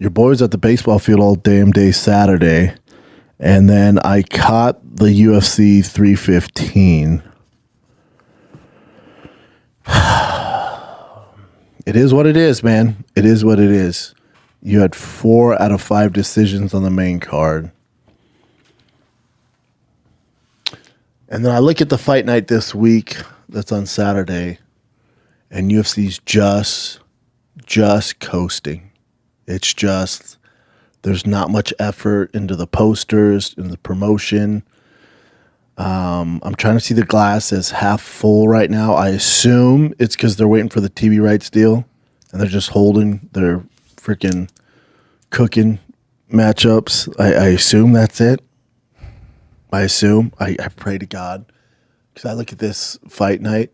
your boy was at the baseball field all damn day Saturday, and then I caught the UFC 315. It is what it is, man. It is what it is. You had 4 out of 5 decisions on the main card. And then I look at the fight night this week that's on Saturday, and UFC's just coasting. It's just, there's not much effort into the posters, in the promotion. I'm trying to see the glass as half full right now. I assume it's because they're waiting for the TV rights deal, and they're just holding their freaking cooking matchups. I assume that's it. I assume. I pray to God, because I look at this fight night,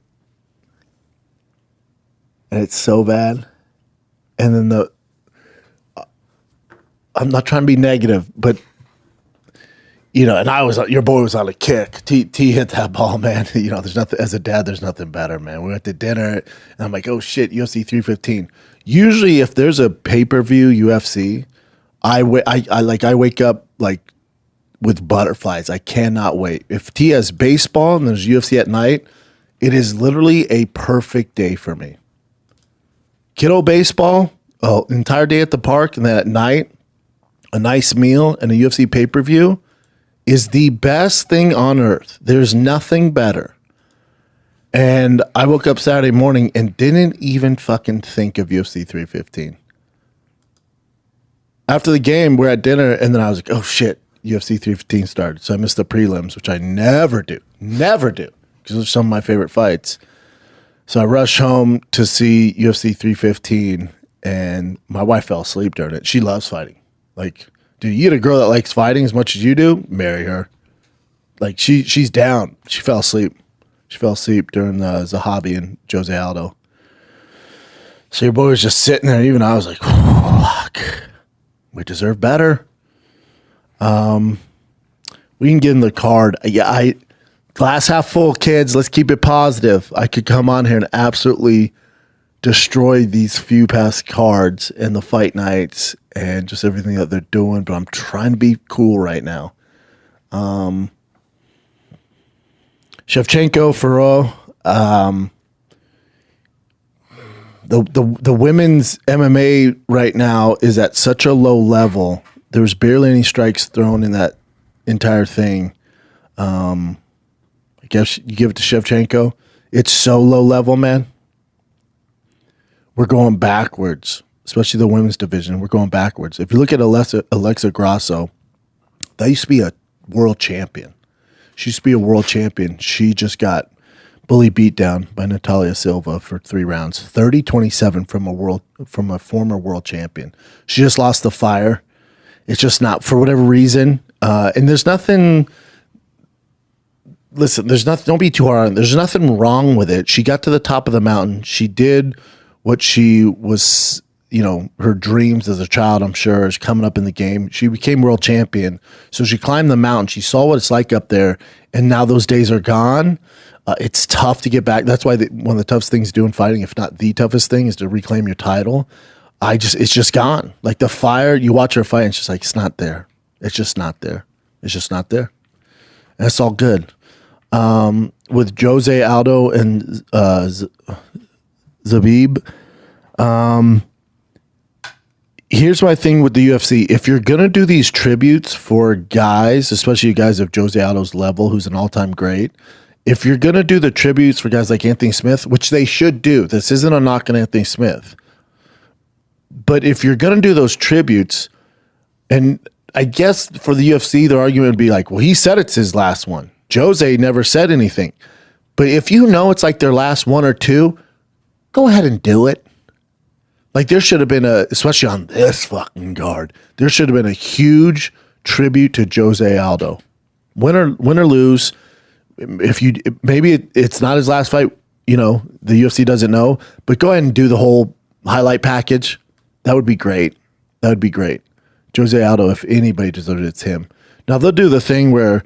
and it's so bad. And then I'm not trying to be negative, but and your boy was on a kick. T hit that ball, man. There's nothing, as a dad, there's nothing better, man. We went to dinner, and I'm like, oh shit, UFC 315. Usually, if there's a pay-per-view UFC, I wake up like with butterflies. I cannot wait. If T has baseball and there's UFC at night, it is literally a perfect day for me. Kiddo baseball, entire day at the park, and then at night, a nice meal and a UFC pay-per-view is the best thing on earth. There's nothing better. And I woke up Saturday morning and didn't even fucking think of UFC 315. After the game, we're at dinner, and then I was like, oh shit, UFC 315 started. So I missed the prelims, which I never do, because those are some of my favorite fights. So I rushed home to see UFC 315, and my wife fell asleep during it. She loves fighting. Like, dude, you get a girl that likes fighting as much as you do, marry her. Like, she's down. She fell asleep. She fell asleep during Zahabi and Jose Aldo. So your boy was just sitting there. Even I was like, fuck. We deserve better. We can get in the card. Yeah, glass half full, kids. Let's keep it positive. I could come on here and absolutely destroy these few past cards and the fight nights and just everything that they're doing, but I'm trying to be cool right now. Shevchenko, Ferro, the women's MMA right now is at such a low level. There's barely any strikes thrown in that entire thing. I guess you give it to Shevchenko. It's so low level, man. We're going backwards, especially the women's division. We're going backwards. If you look at Alexa Grasso, that used to be a world champion. She used to be a world champion. She just got bully beat down by Natalia Silva for 3 rounds. 30-27 from a former world champion. She just lost the fire. It's just not, for whatever reason. And there's nothing, listen, don't be too hard on it. There's nothing wrong with it. She got to the top of the mountain. She did what she was, her dreams as a child, I'm sure, is coming up in the game. She became world champion. So she climbed the mountain. She saw what it's like up there. And now those days are gone. It's tough to get back. That's why one of the toughest things to do in fighting, if not the toughest thing, is to reclaim your title. It's just gone. Like the fire, you watch her fight, and it's just like, it's not there. It's just not there. It's just not there. And it's all good. With Jose Aldo and Zabib, here's my thing with the UFC. If you're going to do these tributes for guys, especially guys of Jose Aldo's level, who's an all-time great, if you're going to do the tributes for guys like Anthony Smith, which they should do, this isn't a knock on Anthony Smith, but if you're going to do those tributes, and I guess for the UFC, their argument would be like, well, he said it's his last one. Jose never said anything. But if it's like their last 1 or 2, go ahead and do it. Like there should have been especially on this fucking card, there should have been a huge tribute to Jose Aldo. Win or lose, maybe it's not his last fight, the UFC doesn't know, but go ahead and do the whole highlight package. That would be great. That would be great. Jose Aldo, if anybody deserves it, it's him. Now they'll do the thing where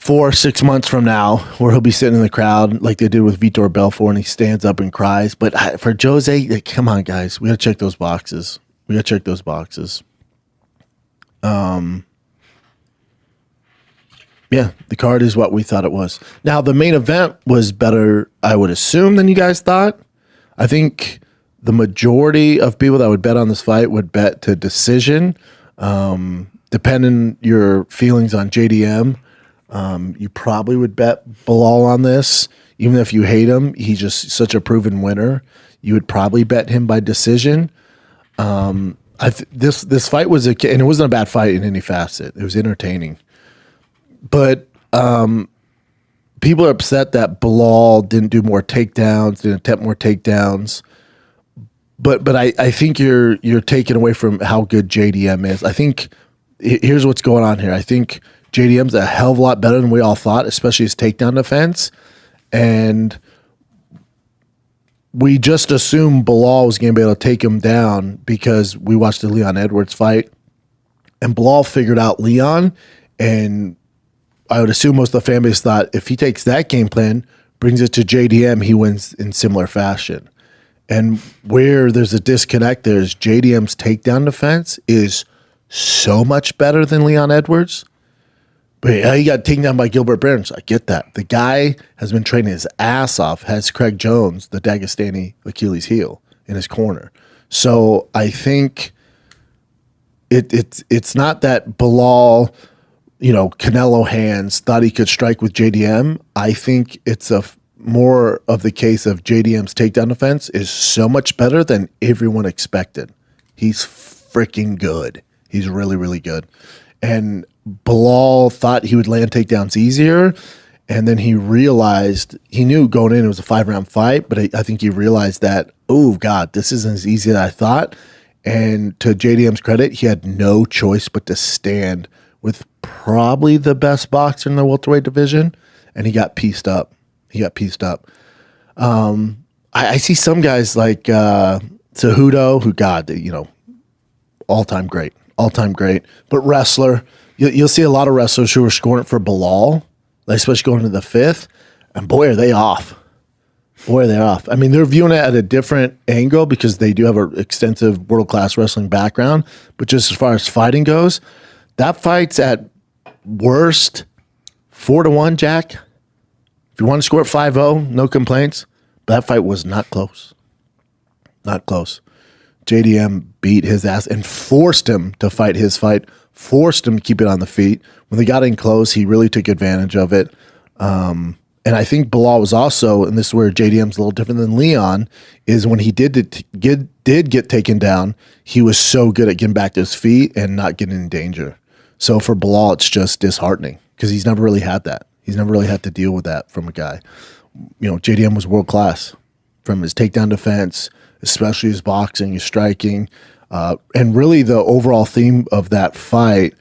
4-6 months from now, where he'll be sitting in the crowd like they did with Vitor Belfort, and he stands up and cries. But for Jose, come on, guys, we got to check those boxes. We got to check those boxes. Yeah, the card is what we thought it was. Now, the main event was better, I would assume, than you guys thought. I think the majority of people that would bet on this fight would bet to decision. Depending your feelings on JDM, you probably would bet Belal on this. Even if you hate him, he's just such a proven winner. You would probably bet him by decision. This fight was and it wasn't a bad fight in any facet. It was entertaining. But people are upset that Belal didn't do more takedowns, didn't attempt more takedowns. But I think you're taken away from how good JDM is. I think here's what's going on here. I think JDM's a hell of a lot better than we all thought, especially his takedown defense. And we just assumed Belal was going to be able to take him down because we watched the Leon Edwards fight. And Belal figured out Leon, and I would assume most of the fan base thought if he takes that game plan, brings it to JDM, he wins in similar fashion. And where there's a disconnect, there's JDM's takedown defense is so much better than Leon Edwards. But yeah, he got taken down by Gilbert Burns. I get that. The guy has been training his ass off, has Craig Jones, the Dagestani Achilles heel, in his corner. So I think it's not that Belal, Canelo hands thought he could strike with JDM. I think it's more of the case of JDM's takedown defense is so much better than everyone expected. He's freaking good. He's really, really good. And Belal thought he would land takedowns easier, and then he realized, he knew going in it was a 5-round fight, but I think he realized that, oh, God, this isn't as easy as I thought. And to JDM's credit, he had no choice but to stand with probably the best boxer in the welterweight division, and he got pieced up. I see some guys like Cejudo, who, God, all-time great. But wrestler, you'll see a lot of wrestlers who are scoring it for Belal, especially going into the 5th, and boy, are they off. I mean, they're viewing it at a different angle because they do have an extensive world-class wrestling background, but just as far as fighting goes, that fight's at worst 4-1, Jack. If you want to score at 5-0, no complaints. But that fight was not close. Not close. JDM beat his ass and forced him to fight his fight, forced him to keep it on the feet. When they got in close, he really took advantage of it. And I think Belal was also, and this is where JDM's a little different than Leon, is when he did get taken down, he was so good at getting back to his feet and not getting in danger. So for Belal, it's just disheartening because he's never really had that. He's never really had to deal with that from a guy. JDM was world class from his takedown defense, especially his boxing, his striking, and really the overall theme of that fight.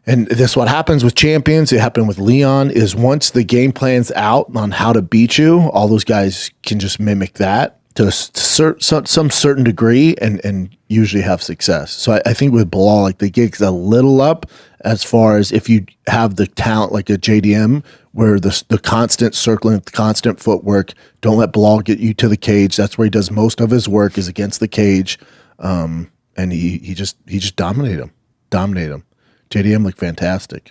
And this is what happens with champions. It happened with Leon, is once the game plan's out on how to beat you, all those guys can just mimic that to some certain degree and usually have success. So I think with Belal, like the gig's a little up as far as if you have the talent like a JDM where the constant circling, the constant footwork, don't let Belal get you to the cage. That's where he does most of his work is against the cage. And he just dominated him. JDM looked fantastic.